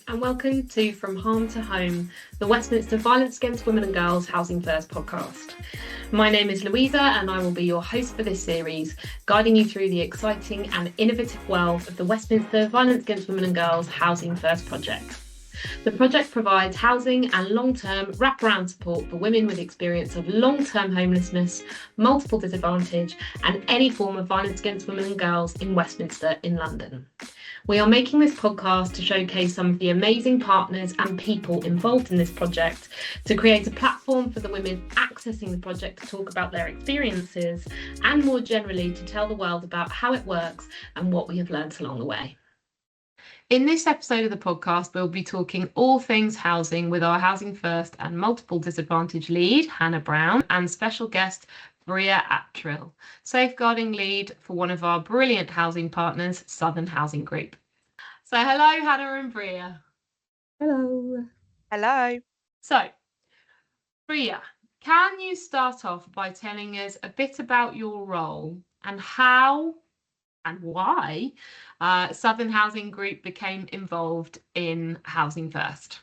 and welcome to From Harm to Home, the Westminster Violence Against Women and Girls Housing First podcast. My name is Louisa and I will be your host for this series, guiding you through the exciting and innovative world of the Westminster Violence Against Women and Girls Housing First project. The project provides housing and long-term wraparound support for women with experience of long-term homelessness, multiple disadvantage and any form of violence against women and girls in Westminster in London. We are making this podcast to showcase some of the amazing partners and people involved in this project, to create a platform for the women accessing the project to talk about their experiences, and more generally to tell the world about how it works and what we have learnt along the way. In this episode of the podcast, we'll be talking all things housing with our Housing First and multiple disadvantage lead, Hannah Brown, and special guest, Brea Attrill, safeguarding lead for one of our brilliant housing partners, Southern Housing Group. So hello, Hannah and Brea. Hello. Hello. So, Brea, can you start off by telling us a bit about your role and how and why Southern Housing Group became involved in Housing First?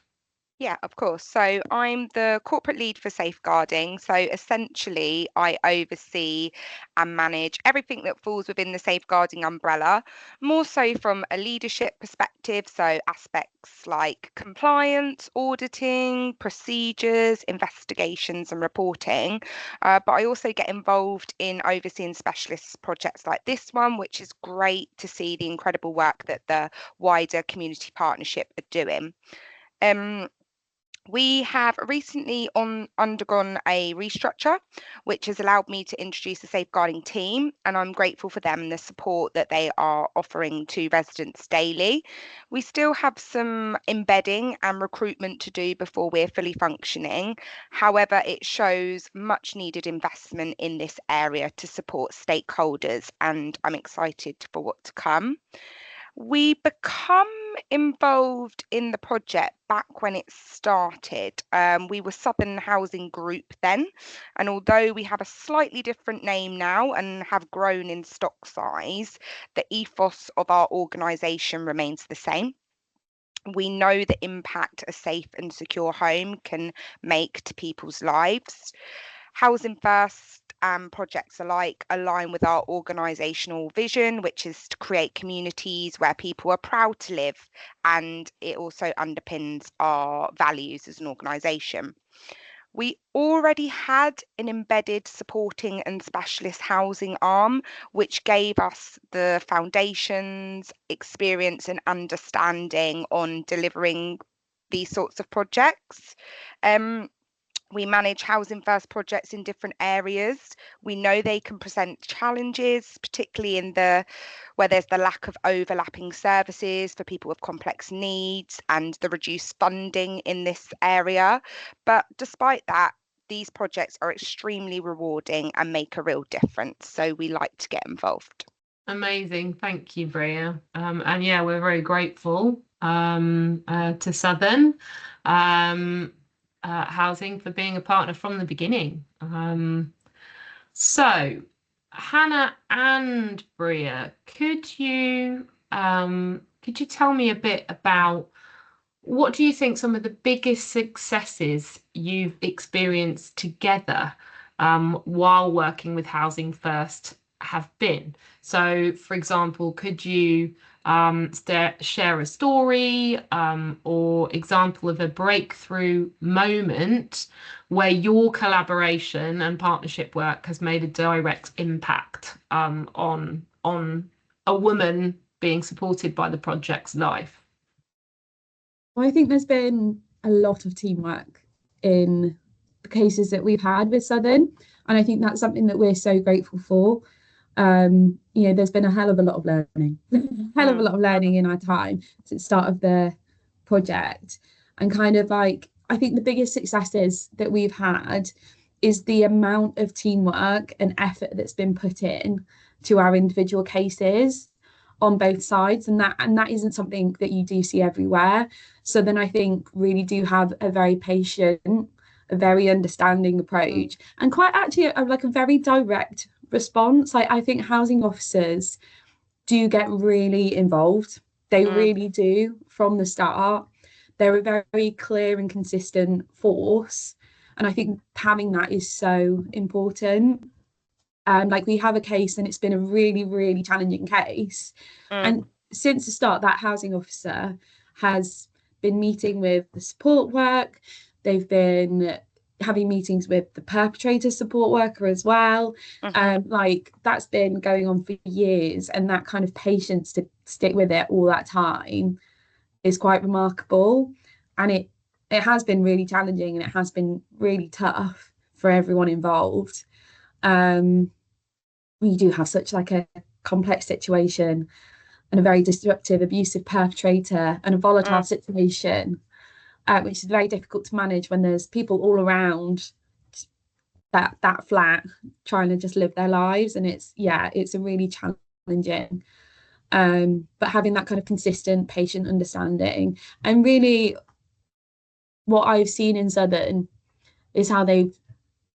Yeah, of course. So I'm the corporate lead for safeguarding. So essentially, I oversee and manage everything that falls within the safeguarding umbrella, more so from a leadership perspective. So aspects like compliance, auditing, procedures, investigations, and reporting. But I also get involved in overseeing specialist projects like this one, which is great to see the incredible work that the wider community partnership are doing. We have recently undergone a restructure, which has allowed me to introduce a safeguarding team, and I'm grateful for them and the support that they are offering to residents daily. We still have some embedding and recruitment to do before we're fully functioning. However, it shows much needed investment in this area to support stakeholders, and I'm excited for what to come. We become involved in the project back when it started. We were Southern Housing Group then, and although we have a slightly different name now and have grown in stock size, the ethos of our organisation remains the same. We know the impact a safe and secure home can make to people's lives. Housing First and projects alike align with our organisational vision, which is to create communities where people are proud to live, and it also underpins our values as an organisation. We already had an embedded supporting and specialist housing arm, which gave us the foundations, experience and understanding on delivering these sorts of projects. We manage Housing First projects in different areas. We know they can present challenges, particularly where there's the lack of overlapping services for people with complex needs and the reduced funding in this area. But despite that, these projects are extremely rewarding and make a real difference. So we like to get involved. Amazing. Thank you, Brea. And yeah, we're very grateful to Southern Housing for being a partner from the beginning. So, Hannah and Brea, could you tell me a bit about what do you think some of the biggest successes you've experienced together while working with Housing First have been? So, for example, could you share a story or example of a breakthrough moment where your collaboration and partnership work has made a direct impact on a woman being supported by the project's life? I think there's been a lot of teamwork in the cases that we've had with Southern, and I think that's something that we're so grateful for. There's been a hell of a lot of learning, in our time since the start of the project. And kind of like, I think the biggest successes that we've had is the amount of teamwork and effort that's been put in to our individual cases on both sides. And that isn't something that you do see everywhere. So then I think really do have a very patient, a very understanding approach, and quite actually a very direct response. I think housing officers do get really involved. They really do from the start. they're a very clear and consistent force. And I think having that is so important. Like we have a case and it's been a really, really challenging case. And since the start, that housing officer has been meeting with the support work. They've been having meetings with the perpetrator support worker as well. Like that's been going on for years, and that kind of patience to stick with it all that time is quite remarkable. And it has been really challenging, and it has been really tough for everyone involved. We do have such like a complex situation and a very destructive, abusive perpetrator and a volatile situation, which is very difficult to manage when there's people all around that flat trying to just live their lives. And it's a really challenging. But having that kind of consistent, patient understanding, and really what I've seen in Southern is how they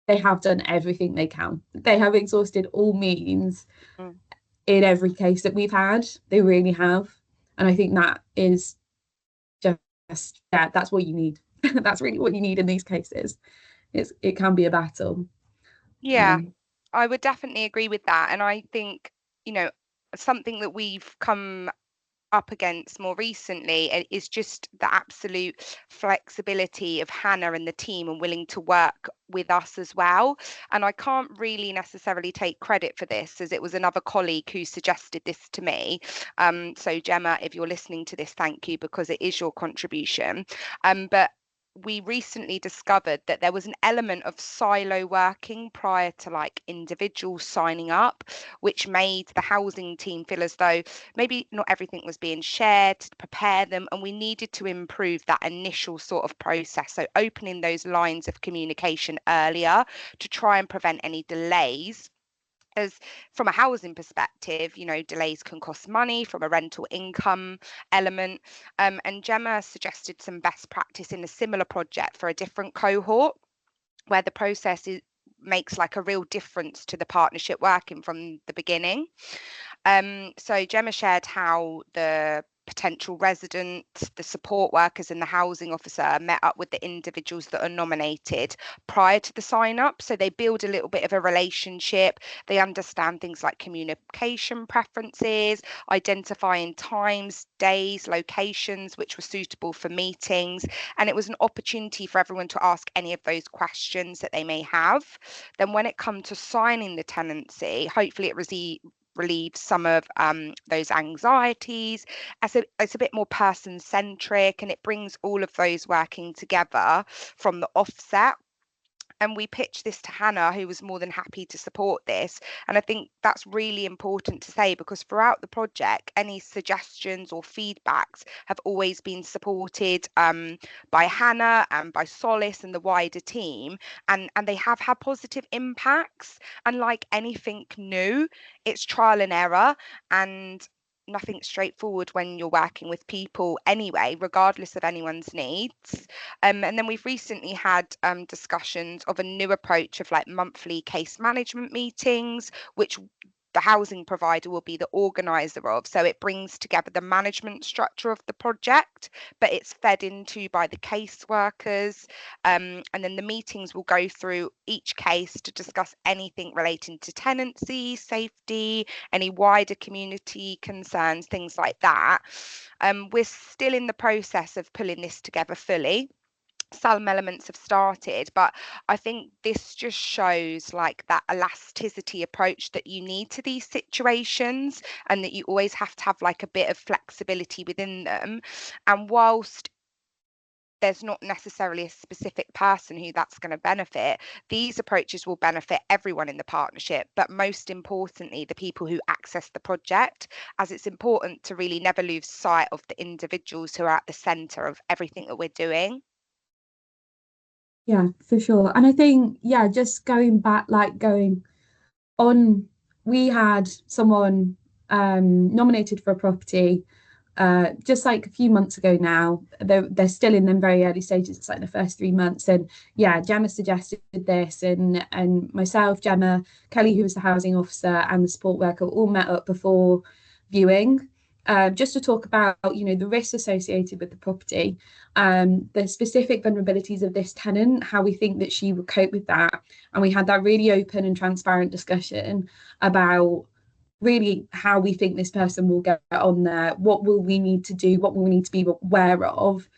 have done everything they can. They have exhausted all means in every case that we've had. They really have. And I think that is just, that's what you need. That's really what you need in these cases. It can be a battle. Yeah, I would definitely agree with that. And I think, something that we've come up against more recently is just the absolute flexibility of Hannah and the team and willing to work with us as well. And I can't really necessarily take credit for this, as it was another colleague who suggested this to me. So Gemma, if you're listening to this, thank you, because it is your contribution. But we recently discovered that there was an element of silo working prior to like individuals signing up, which made the housing team feel as though maybe not everything was being shared to prepare them, and we needed to improve that initial sort of process. So opening those lines of communication earlier to try and prevent any delays. As from a housing perspective, delays can cost money from a rental income element. And Gemma suggested some best practice in a similar project for a different cohort, where the process makes like a real difference to the partnership working from the beginning. So Gemma shared how the potential residents, the support workers and the housing officer met up with the individuals that are nominated prior to the sign up. So they build a little bit of a relationship. They understand things like communication preferences, identifying times, days, locations which were suitable for meetings. And it was an opportunity for everyone to ask any of those questions that they may have. Then when it comes to signing the tenancy, hopefully it relieves some of those anxieties. It's a bit more person-centric, and it brings all of those working together from the offset. And we pitched this to Hannah, who was more than happy to support this. And I think that's really important to say, because throughout the project, any suggestions or feedbacks have always been supported by Hannah and by Solace and the wider team. And they have had positive impacts. And like anything new, it's trial and error, and nothing straightforward when you're working with people anyway, regardless of anyone's needs. And then we've recently had discussions of a new approach of like monthly case management meetings, which the housing provider will be the organizer of. So it brings together the management structure of the project, but it's fed into by the caseworkers. And then the meetings will go through each case to discuss anything relating to tenancy, safety, any wider community concerns, things like that. We're still in the process of pulling this together fully. Some elements have started, but I think this just shows like that elasticity approach that you need to these situations, and that you always have to have like a bit of flexibility within them. And whilst there's not necessarily a specific person who that's going to benefit, these approaches will benefit everyone in the partnership, but most importantly, the people who access the project, as it's important to really never lose sight of the individuals who are at the centre of everything that we're doing. Yeah, for sure. And I think, just going back, like going on, we had someone nominated for a property just like a few months ago now. They're still in them very early stages. It's like the first 3 months. And Gemma suggested this, and myself, Gemma, Kelly, who was the housing officer, and the support worker all met up before viewing. just to talk about, the risks associated with the property, the specific vulnerabilities of this tenant, how we think that she would cope with that. And we had that really open and transparent discussion about really how we think this person will get on there. What will we need to do? What will we need to be aware of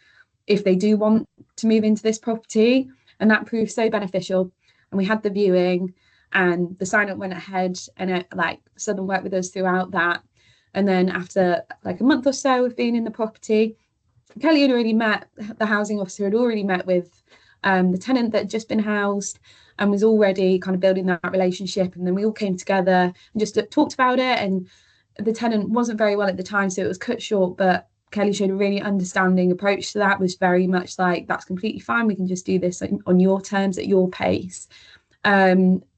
if they do want to move into this property? And that proved so beneficial. And we had the viewing and the sign up went ahead, and Southern worked with us throughout that. And then after like a month or so of being in the property, Kelly had already met, the housing officer had already met with the tenant that had just been housed and was already kind of building that relationship. And then we all came together and just talked about it. And the tenant wasn't very well at the time, so it was cut short, but Kelly showed a really understanding approach to that, was very much like, that's completely fine. We can just do this on your terms at your pace.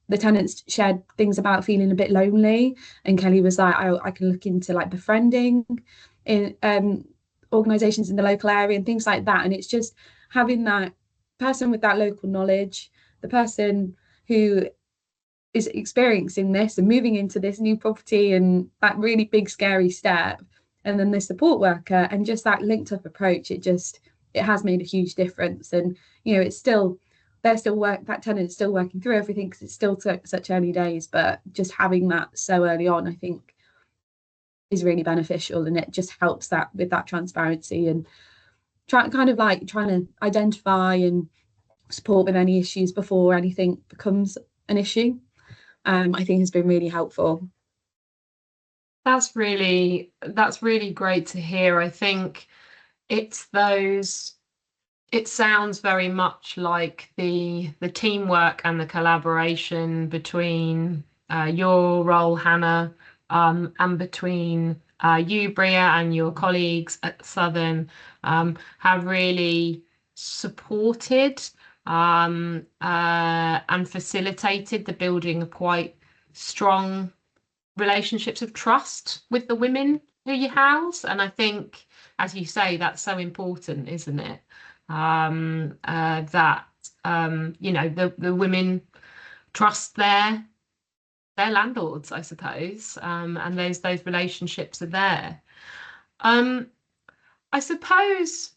The tenants shared things about feeling a bit lonely, and Kelly was like, I can look into like befriending in organisations in the local area and things like that. And it's just having that person with that local knowledge, the person who is experiencing this and moving into this new property and that really big scary step, and then the support worker, and just that linked up approach, it has made a huge difference. And it's still, that tenant is still working through everything because it's still such early days, but just having that so early on, I think, is really beneficial, and it just helps that with that transparency and trying to identify and support with any issues before anything becomes an issue. I think has been really helpful. That's really great to hear. I think it's those, it sounds very much like the teamwork and the collaboration between your role, Hannah, and between you, Brea, and your colleagues at Southern, have really supported and facilitated the building of quite strong relationships of trust with the women who you house. And I think, as you say, that's so important, isn't it? That the women trust their landlords, I suppose, and those relationships are there. I suppose,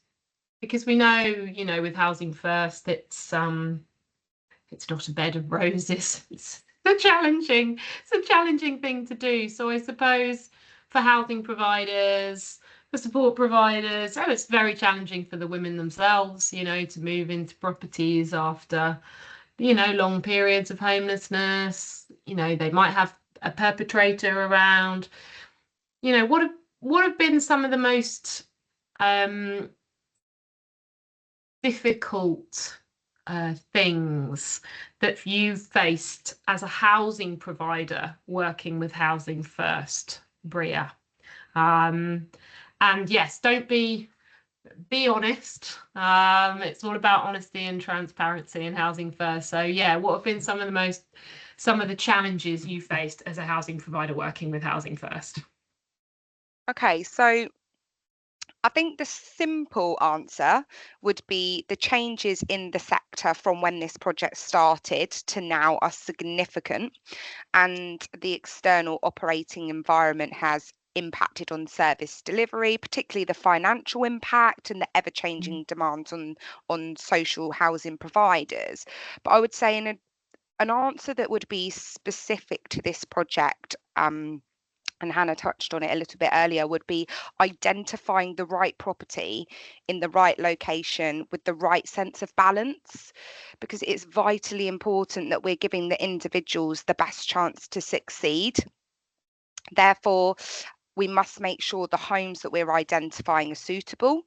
because we know, with Housing First, it's not a bed of roses. It's a challenging thing to do. So I suppose for housing providers, for support providers, and it's very challenging for the women themselves, to move into properties after, long periods of homelessness. They might have a perpetrator around. What have been some of the most difficult things that you've faced as a housing provider working with Housing First, Brea? And yes, don't be honest. It's all about honesty and transparency in Housing First. So yeah, what have been some of the challenges you faced as a housing provider working with Housing First? Okay, so I think the simple answer would be the changes in the sector from when this project started to now are significant, and the external operating environment has impacted on service delivery, particularly the financial impact and the ever-changing demands on social housing providers. But I would say an answer that would be specific to this project, and Hannah touched on it a little bit earlier, would be identifying the right property in the right location with the right sense of balance, because it's vitally important that we're giving the individuals the best chance to succeed. Therefore, we must make sure the homes that we're identifying are suitable,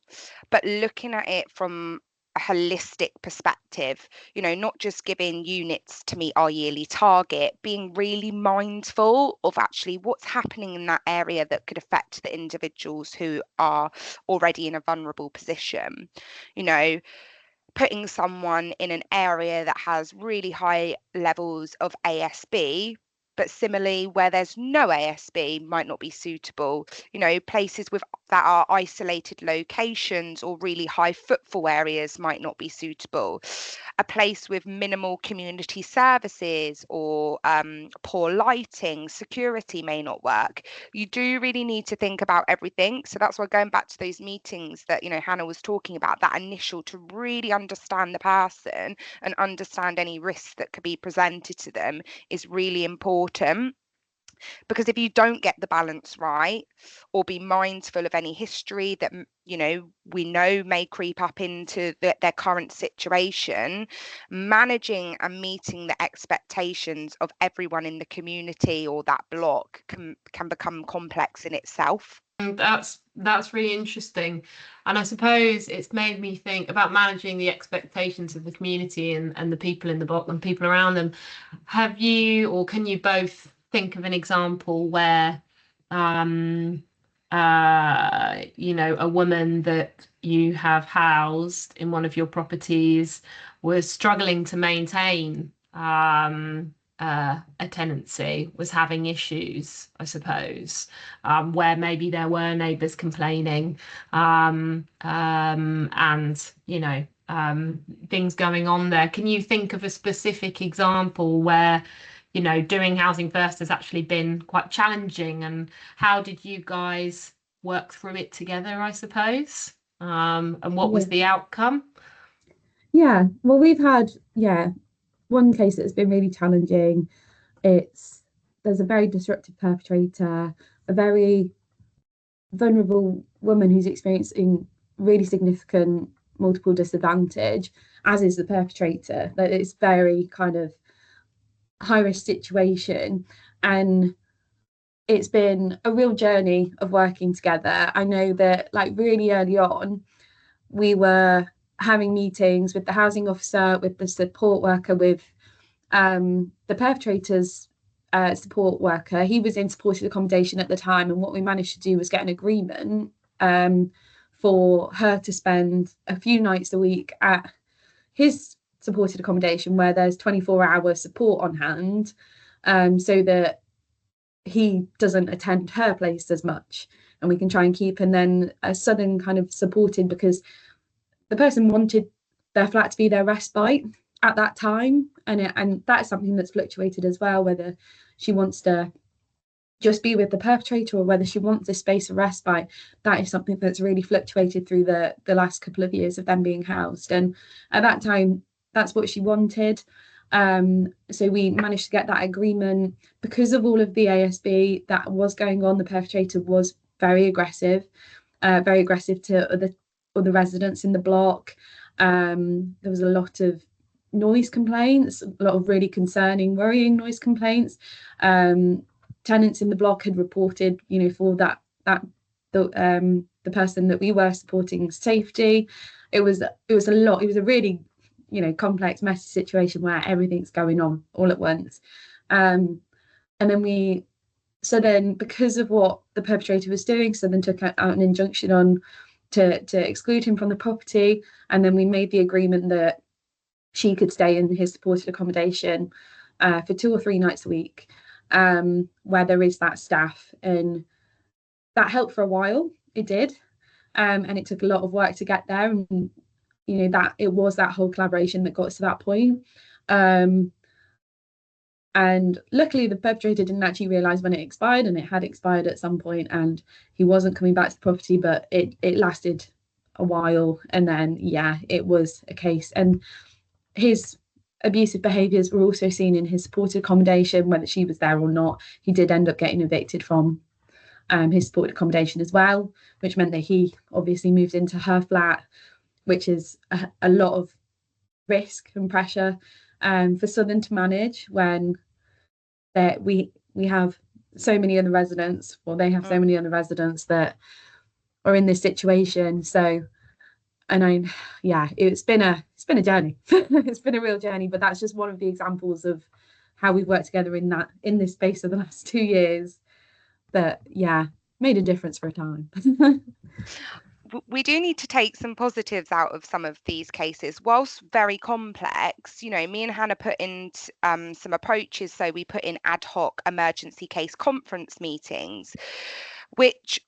but looking at it from a holistic perspective, not just giving units to meet our yearly target, being really mindful of actually what's happening in that area that could affect the individuals who are already in a vulnerable position. Putting someone in an area that has really high levels of ASB but similarly, where there's no ASB might not be suitable. You know, places that are isolated locations or really high footfall areas might not be suitable. A place with minimal community services or poor lighting, security may not work. You do really need to think about everything. So that's why going back to those meetings that, you know, Hannah was talking about, that initial, to really understand the person and understand any risks that could be presented to them is really important. Because if you don't get the balance right, or be mindful of any history that, you know, we know may creep up into their current situation, managing and meeting the expectations of everyone in the community or that block can become complex in itself. That's really interesting, and I suppose it's made me think about managing the expectations of the community and the people in the block and people around them. Have you, or can you both think of an example where you know, a woman that you have housed in one of your properties was struggling to maintain a tenancy, was having issues, I suppose, where maybe there were neighbours complaining, and you know, things going on there. Can you think of a specific example where, you know, doing Housing First has actually been quite challenging, and how did you guys work through it together, I suppose, and what was the outcome? Yeah, well, we've had, one case that's been really challenging. There's a very disruptive perpetrator, a very vulnerable woman who's experiencing really significant multiple disadvantage, as is the perpetrator. That it's very kind of high risk situation, and it's been a real journey of working together. I know that, like, really early on, we were having meetings with the housing officer, with the support worker, with the perpetrator's support worker. He was in supported accommodation at the time, and what we managed to do was get an agreement for her to spend a few nights a week at his supported accommodation, where there's 24-hour support on hand, so that he doesn't attend her place as much, and we can try and keep. And then a sudden kind of supported, because the person wanted their flat to be their respite at that time, and that's something that's fluctuated as well, whether she wants to just be with the perpetrator or whether she wants this space of respite. That is something that's really fluctuated through the last couple of years of them being housed, and at that time that's what she wanted. So we managed to get that agreement. Because of all of the ASB that was going on, the perpetrator was very aggressive to other residents in the block. There was a lot of noise complaints, a lot of really concerning, worrying noise complaints. Tenants in the block had reported, you know, for the person that we were supporting safety. It was a lot. It was a really, you know, complex, messy situation where everything's going on all at once. And then because of what the perpetrator was doing, Southern took out an injunction on to exclude him from the property, and then we made the agreement that she could stay in his supported accommodation for 2 or 3 nights a week, where there is that staff. And that helped for a while. It did, and it took a lot of work to get there, and you know, that it was that whole collaboration that got us to that point. And luckily the perpetrator didn't actually realise when it expired, and it had expired at some point, and he wasn't coming back to the property, but it lasted a while. And then it was a case, and his abusive behaviours were also seen in his supported accommodation, whether she was there or not. He did end up getting evicted from his supported accommodation as well, which meant that he obviously moved into her flat, which is a lot of risk and pressure for Southern to manage when we have so many other residents, or they have so many other residents that are in this situation. So, and it's been a journey. It's been a real journey, but that's just one of the examples of how we've worked together in this space of the last 2 years that made a difference for a time. we do need to take some positives out of some of these cases. Whilst very complex, me and Hannah put in some approaches. So we put in ad hoc emergency case conference meetings, which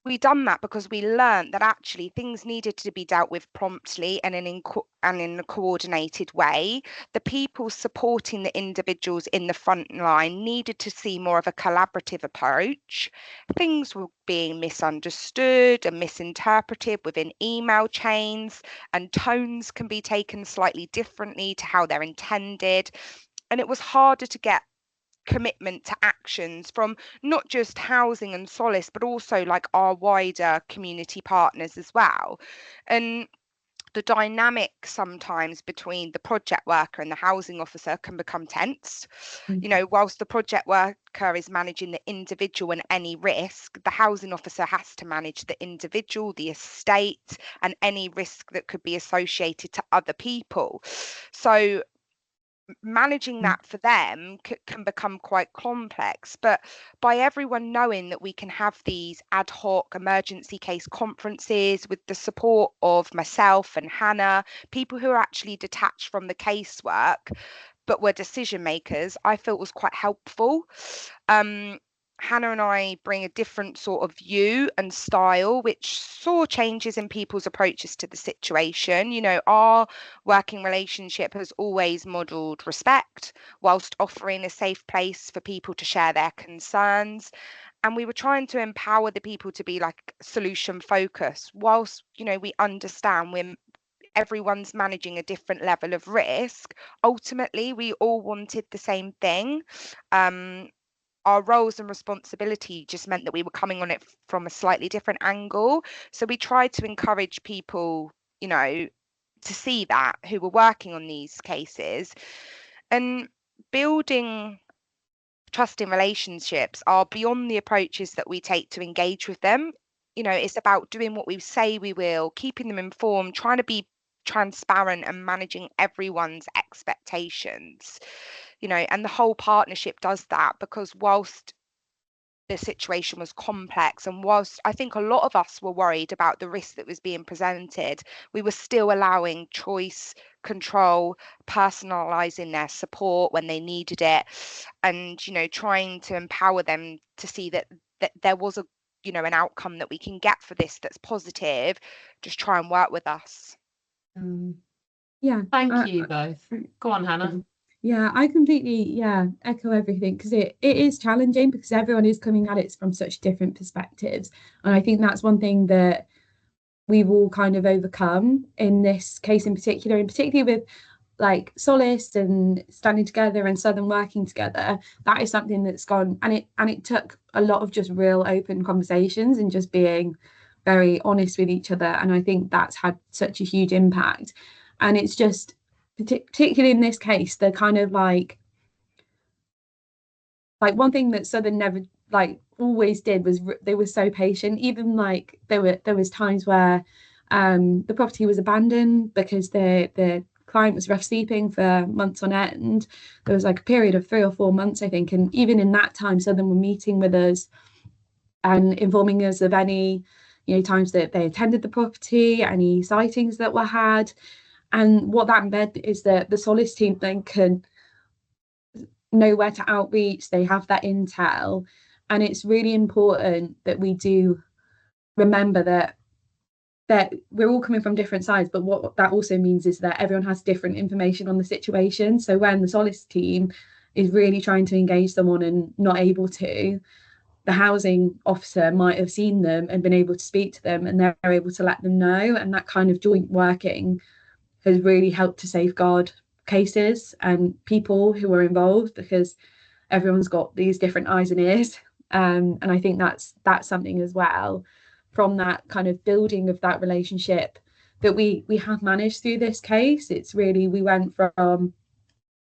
we done that because we learned that actually things needed to be dealt with promptly and in a coordinated way. The people supporting the individuals in the front line needed to see more of a collaborative approach. Things were being misunderstood and misinterpreted within email chains, and tones can be taken slightly differently to how they're intended. And it was harder to get commitment to actions from not just housing and solace, but also like our wider community partners as well. And the dynamic sometimes between the project worker and the housing officer can become tense. Whilst the project worker is managing the individual and any risk, the housing officer has to manage the individual, the estate, and any risk that could be associated to other people. So managing that for them can become quite complex. But by everyone knowing that we can have these ad hoc emergency case conferences with the support of myself and Hannah, people who are actually detached from the casework but were decision makers, I felt was quite helpful. Hannah and I bring a different sort of view and style, which saw changes in people's approaches to the situation. Our working relationship has always modelled respect whilst offering a safe place for people to share their concerns. And we were trying to empower the people to be like solution focused, whilst, we understand everyone's managing a different level of risk. Ultimately, we all wanted the same thing. Our roles and responsibility just meant that we were coming on it from a slightly different angle. So we tried to encourage people, to see that, who were working on these cases. And building trusting relationships are beyond the approaches that we take to engage with them. It's about doing what we say we will, keeping them informed, trying to be transparent and managing everyone's expectations. And the whole partnership does that, because whilst the situation was complex, and whilst I think a lot of us were worried about the risk that was being presented, we were still allowing choice, control, personalizing their support when they needed it, and trying to empower them to see that there was an outcome that we can get for this that's positive. Just try and work with us. Yeah, thank you both. Go on, Hannah. Yeah, I completely echo everything, because it is challenging because everyone is coming at it from such different perspectives. And I think that's one thing that we've all kind of overcome in this case in particular, and particularly with like Solace and standing together and Southern working together. That is something that's gone, and it took a lot of just real open conversations and just being very honest with each other. And I think that's had such a huge impact. And it's just particularly in this case, the kind of like one thing that Southern never always did was they were so patient. Even like there was times where the property was abandoned because the client was rough sleeping for months on end. There was like a period of 3 or 4 months, I think, and even in that time, Southern were meeting with us and informing us of any times that they attended the property, any sightings that were had. And what that meant is that the Solace team then can know where to outreach. They have that intel. And it's really important that we do remember that we're all coming from different sides, but what that also means is that everyone has different information on the situation. So when the Solace team is really trying to engage someone and not able to, the housing officer might have seen them and been able to speak to them, and they're able to let them know. And that kind of joint working has really helped to safeguard cases and people who are involved, because everyone's got these different eyes and ears. And I think that's something as well, from that kind of building of that relationship, that we have managed through this case. It's really, we went from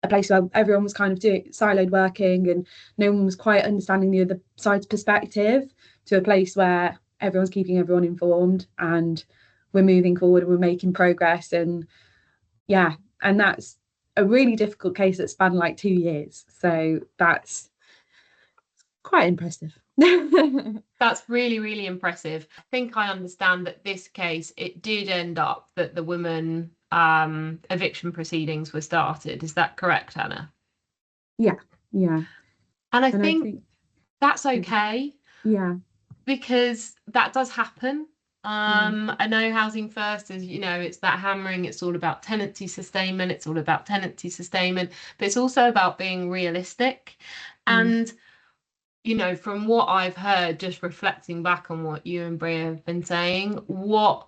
a place where everyone was kind of doing siloed working and no one was quite understanding the other side's perspective, to a place where everyone's keeping everyone informed and we're moving forward and we're making progress. And that's a really difficult case that spanned like 2 years. So that's quite impressive. That's really, really impressive. I think I understand that this case, it did end up that the woman eviction proceedings were started. Is that correct, Anna? Yeah. And I And I think think, that's okay, yeah. because that does happen. Mm. I know Housing First is, it's that hammering, it's all about tenancy sustainment, but it's also about being realistic. And from what I've heard, just reflecting back on what you and Brea have been saying, what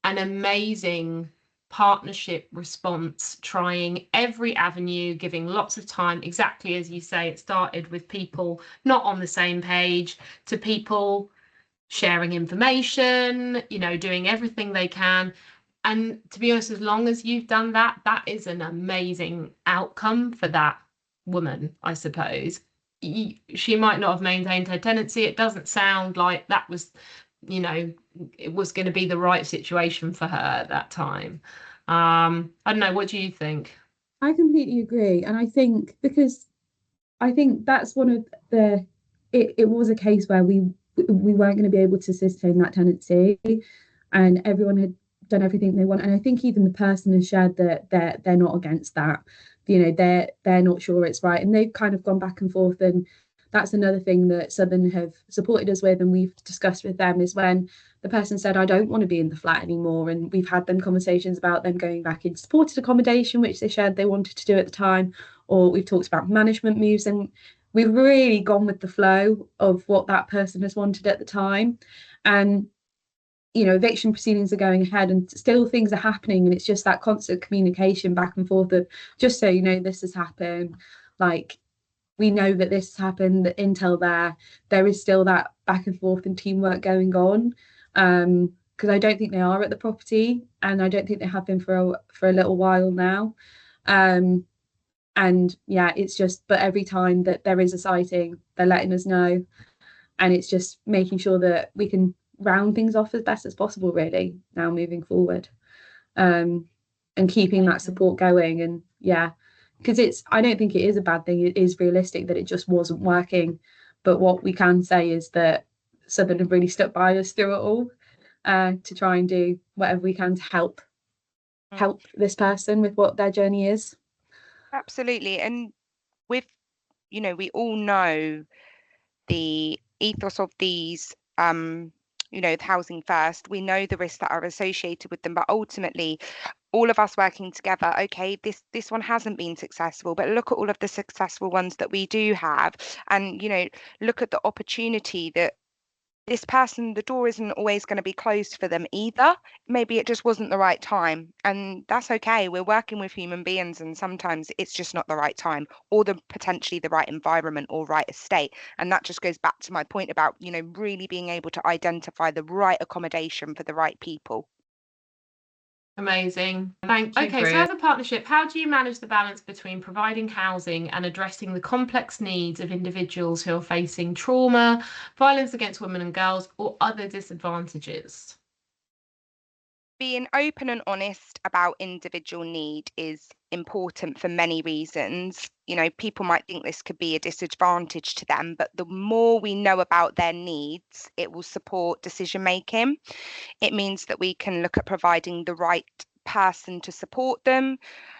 an amazing partnership response, trying every avenue, giving lots of time. Exactly as you say, it started with people not on the same page to people sharing information, doing everything they can. And to be honest, as long as you've done that, that is an amazing outcome for that woman, I suppose. She might not have maintained her tenancy. It doesn't sound like that was, it was going to be the right situation for her at that time. I don't know. What do you think? I completely agree. And I think because I think that's one of the it was a case where we weren't going to be able to sustain that tenancy, and everyone had done everything they want. And I think even the person has shared that they're not against that. They're not sure it's right. And they've kind of gone back and forth. And that's another thing that Southern have supported us with, and we've discussed with them, is when the person said, I don't want to be in the flat anymore. And we've had them conversations about them going back into supported accommodation, which they shared they wanted to do at the time, or we've talked about management moves, and we've really gone with the flow of what that person has wanted at the time. And eviction proceedings are going ahead and still things are happening, and it's just that constant communication back and forth of, just so this has happened, like, we know that this has happened, the intel there is still that back and forth and teamwork going on, because I don't think they are at the property, and I don't think they have been for a little while now. And yeah, it's just, but every time that there is a sighting, they're letting us know, and it's just making sure that we can round things off as best as possible, really, now moving forward, and keeping that support going. And yeah, because I don't think it is a bad thing. It is realistic that it just wasn't working, but what we can say is that Southern have really stuck by us through it all, to try and do whatever we can to help this person with what their journey is. Absolutely. And with, we all know the ethos of these, the Housing First. We know the risks that are associated with them, but ultimately, all of us working together, okay, this one hasn't been successful, but look at all of the successful ones that we do have, and look at the opportunity that this person, the door isn't always going to be closed for them either. Maybe it just wasn't the right time. And that's okay. We're working with human beings, and sometimes it's just not the right time, or the potentially the right environment or right estate. And that just goes back to my point about, really being able to identify the right accommodation for the right people. Amazing. Thank you. Okay, so as a partnership, how do you manage the balance between providing housing and addressing the complex needs of individuals who are facing trauma, violence against women and girls, or other disadvantages? Being open and honest about individual need is important for many reasons. People might think this could be a disadvantage to them, but the more we know about their needs, it will support decision making. It means that we can look at providing the right person to support them.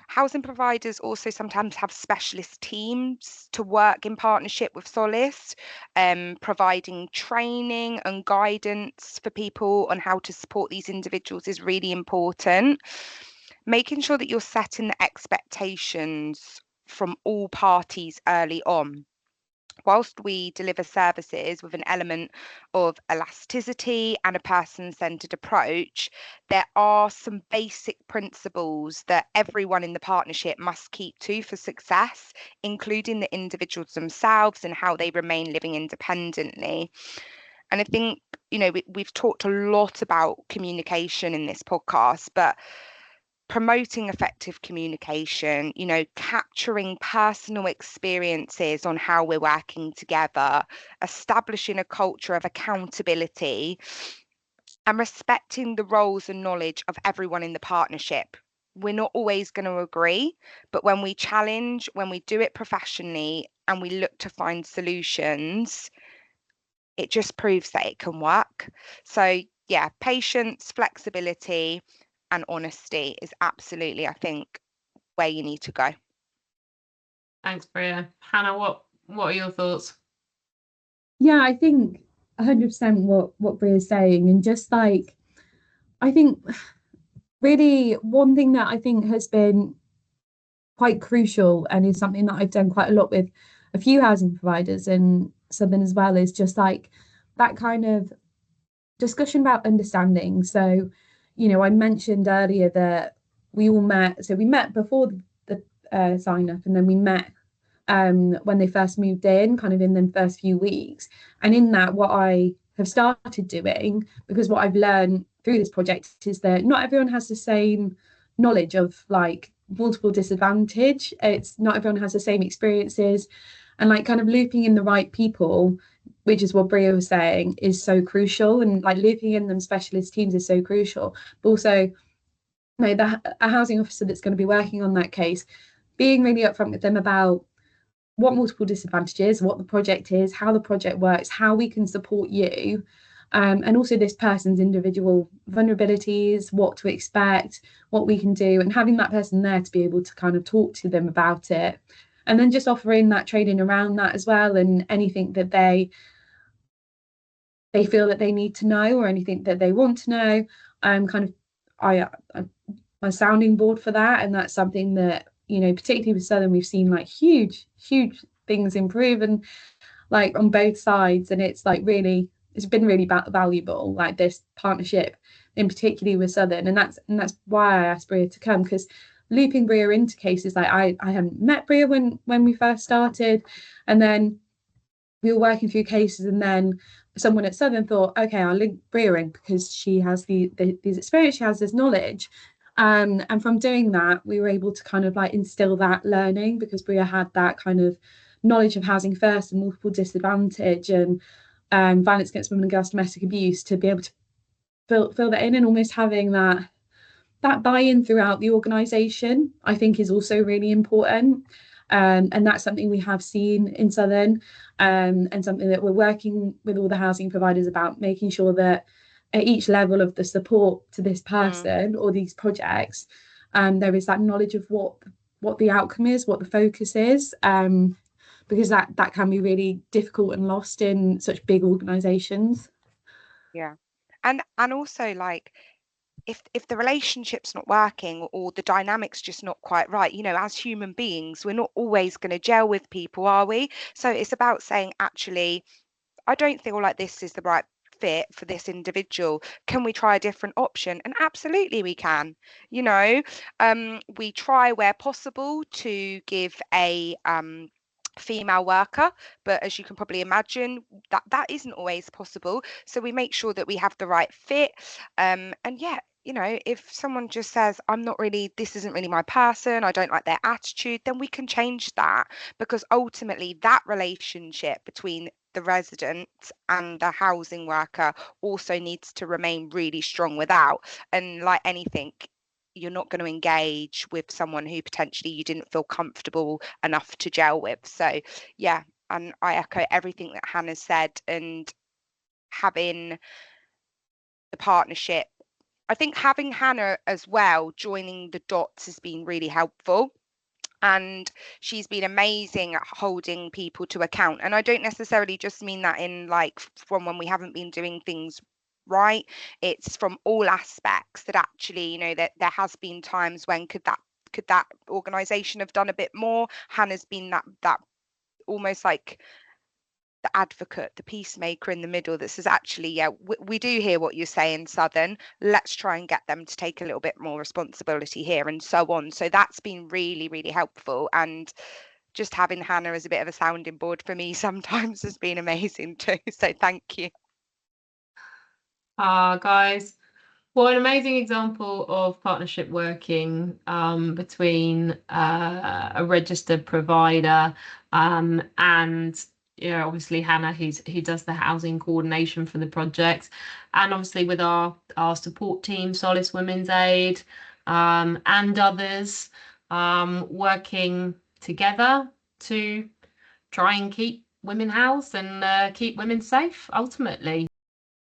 Housing providers also sometimes have specialist teams to work in partnership with Solace, providing training and guidance for people on how to support these individuals is really important. Making sure that you're setting the expectations from all parties early on. Whilst we deliver services with an element of elasticity and a person-centered approach, there are some basic principles that everyone in the partnership must keep to for success, including the individuals themselves and how they remain living independently. And I think, we've talked a lot about communication in this podcast, but promoting effective communication, capturing personal experiences on how we're working together, establishing a culture of accountability, and respecting the roles and knowledge of everyone in the partnership. We're not always going to agree, but when we challenge, when we do it professionally, and we look to find solutions, it just proves that it can work. So yeah, patience, flexibility, and honesty is absolutely, I think, where you need to go. Thanks, Brea. Hannah, what are your thoughts? Yeah, I think 100% what Bria's saying, and just like I think really one thing that I think has been quite crucial and is something that I've done quite a lot with a few housing providers and Southern as well is just like that kind of discussion about understanding. So, I mentioned earlier that we all met. So we met before the sign up, and then we met when they first moved in, kind of in the first few weeks. And in that, what I have started doing, because what I've learned through this project is that not everyone has the same knowledge of like multiple disadvantage. It's not everyone has the same experiences, and like kind of looping in the right people, which is what Brea was saying, is so crucial. And like looping in them specialist teams is so crucial. But also, a housing officer that's going to be working on that case, being really upfront with them about what multiple disadvantages, what the project is, how the project works, how we can support you, and also this person's individual vulnerabilities, what to expect, what we can do, and having that person there to be able to kind of talk to them about it. And then just offering that training around that as well, and anything that they feel that they need to know or anything that they want to know. Kind of I'm a sounding board for that, and that's something that particularly with Southern, we've seen like huge things improve, and like on both sides, and it's been really valuable, like this partnership in particularly with Southern, and that's why I asked Brea to come, because looping Brea into cases, like I hadn't met Brea when we first started, and then we were working through cases, and then someone at Southern thought, okay, I'll link Brea in because she has these experience, she has this knowledge. And from doing that, we were able to kind of like instill that learning, because Brea had that kind of knowledge of housing first and multiple disadvantage and violence against women and girls, domestic abuse, to be able to fill that in, and almost having that buy-in throughout the organisation, I think, is also really important. And that's something we have seen in Southern, and something that we're working with all the housing providers about, making sure that at each level of the support to this person or these projects, there is that knowledge of what the outcome is, what the focus is, because that can be really difficult and lost in such big organisations. Yeah. And also, like, if the relationship's not working or the dynamic's just not quite right, as human beings, we're not always going to gel with people, are we? So it's about saying, actually, I don't feel like this is the right fit for this individual. Can we try a different option? And absolutely we can. We try where possible to give a female worker, but as you can probably imagine, that isn't always possible. So we make sure that we have the right fit. And yeah, if someone just says, this isn't really my person, I don't like their attitude, then we can change that, because ultimately that relationship between the resident and the housing worker also needs to remain really strong without. And like anything, you're not going to engage with someone who potentially you didn't feel comfortable enough to gel with. So yeah, and I echo everything that Hannah said, and having the partnership. I think having Hannah as well joining the dots has been really helpful. And she's been amazing at holding people to account. And I don't necessarily just mean that in like from when we haven't been doing things right. It's from all aspects, that actually, that there has been times when could that organization have done a bit more. Hannah's been that almost like the advocate, the peacemaker in the middle, that says, actually, yeah, we do hear what you're saying, Southern, let's try and get them to take a little bit more responsibility here, and so on. So that's been really, really helpful. And just having Hannah as a bit of a sounding board for me sometimes has been amazing too. So thank you. Guys, what an amazing example of partnership working between a registered provider and obviously Hannah, who does the housing coordination for the project, and obviously with our support team, Solace Women's Aid, and others, working together to try and keep women housed and keep women safe, ultimately.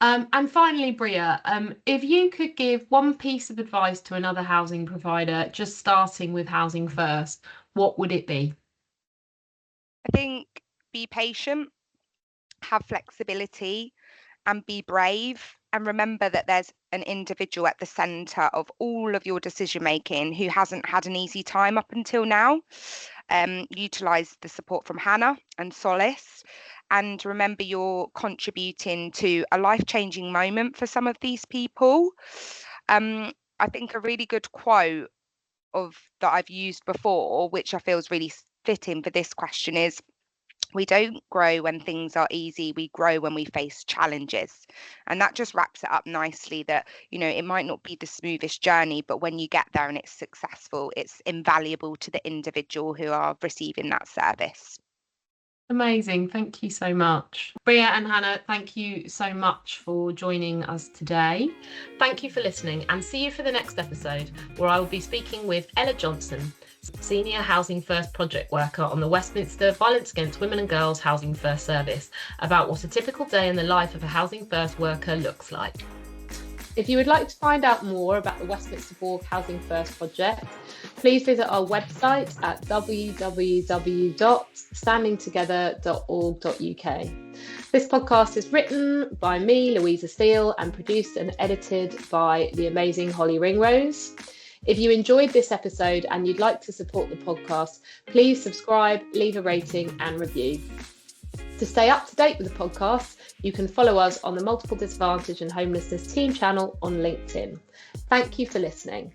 And finally, Brea, if you could give one piece of advice to another housing provider, just starting with Housing First, what would it be? I think be patient, have flexibility, and be brave. And remember that there's an individual at the centre of all of your decision making who hasn't had an easy time up until now. Utilise the support from Hannah and Solace. And remember, you're contributing to a life-changing moment for some of these people. I think a really good quote that I've used before, which I feel is really fitting for this question, is we don't grow when things are easy, we grow when we face challenges. And that just wraps it up nicely that, it might not be the smoothest journey, but when you get there and it's successful, it's invaluable to the individual who are receiving that service. Amazing. Thank you so much. Brea and Hannah, thank you so much for joining us today. Thank you for listening, and see you for the next episode, where I will be speaking with Ella Johnson, Senior Housing First project worker on the Westminster Violence Against Women and Girls Housing First service, about what a typical day in the life of a Housing First worker looks like. If you would like to find out more about the Westminster VAWG Housing First project, please visit our website at www.standingtogether.org.uk. This podcast is written by me, Louisa Steele, and produced and edited by the amazing Holly Ringrose. If you enjoyed this episode and you'd like to support the podcast, please subscribe, leave a rating and review. To stay up to date with the podcast, you can follow us on the Multiple Disadvantage and Homelessness team channel on LinkedIn. Thank you for listening.